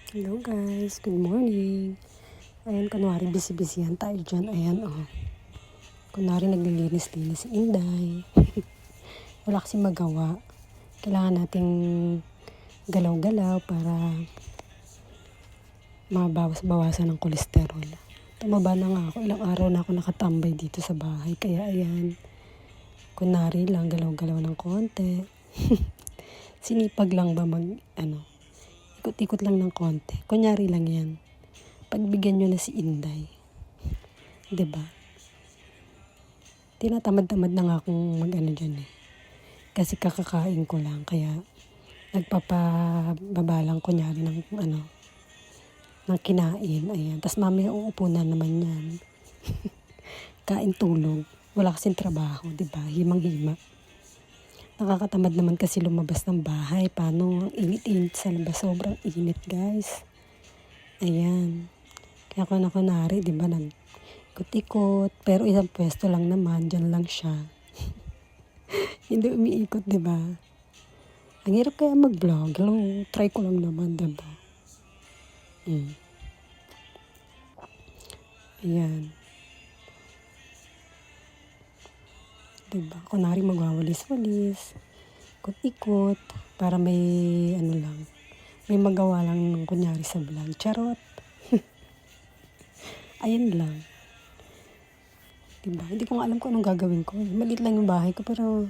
Hello guys, good morning. Ayan, kunwari busy-busyhan tayo dyan. Ayan, oh. Kunwari naglilinis-linis si Inday. Wala kasi magawa. Kailangan nating galaw-galaw para mabawas-bawasan ng kolesterol. Tumaba na nga ako. Ilang araw na ako nakatambay dito sa bahay. Kaya ayan, kunwari lang galaw-galaw ng konti. Sinipag lang ba ikot-ikot lang ng konti. Kunyari lang yan. Pagbigyan nyo na si Inday. 'Di ba? Tinatamad-tamad na nga akong dyan eh. Kasi kakakain ko lang. Kaya nagpapababalang kunyari ng kinain. Ayan. Tapos mamaya uupo na naman yan. Kain tulog. Wala kasing trabaho. 'Di ba? Himang-hima. Nakakatamad naman kasi lumabas ng bahay. Paano? Ang init-init sa labas. Sobrang init, guys. Ayan. Kaya kunwari, di ba, nag-ikot-ikot. Pero isang pwesto lang naman. Diyan lang siya. Hindi umiikot, di ba? Ang hirap kaya mag-vlog. Hello, try ko lang naman, di ba? Ayan. Diba? Kunwari magwawalis-walis, ikot-ikot, para may may magawa lang nung kunyari sa vlog. Charot. Ayan lang. Diba? Hindi ko nga alam kung anong gagawin ko. Maliit lang yung bahay ko, pero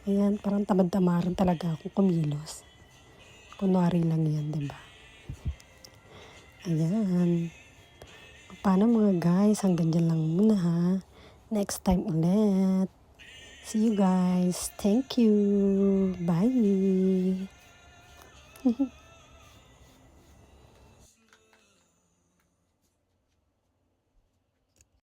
ayan, parang tamad-tamaran talaga ako kumilos. Kunwari lang yan, diba? Ayan. Paano mga guys? Hanggang dyan lang muna ha. Next time ulit. See you guys. Thank you. Bye.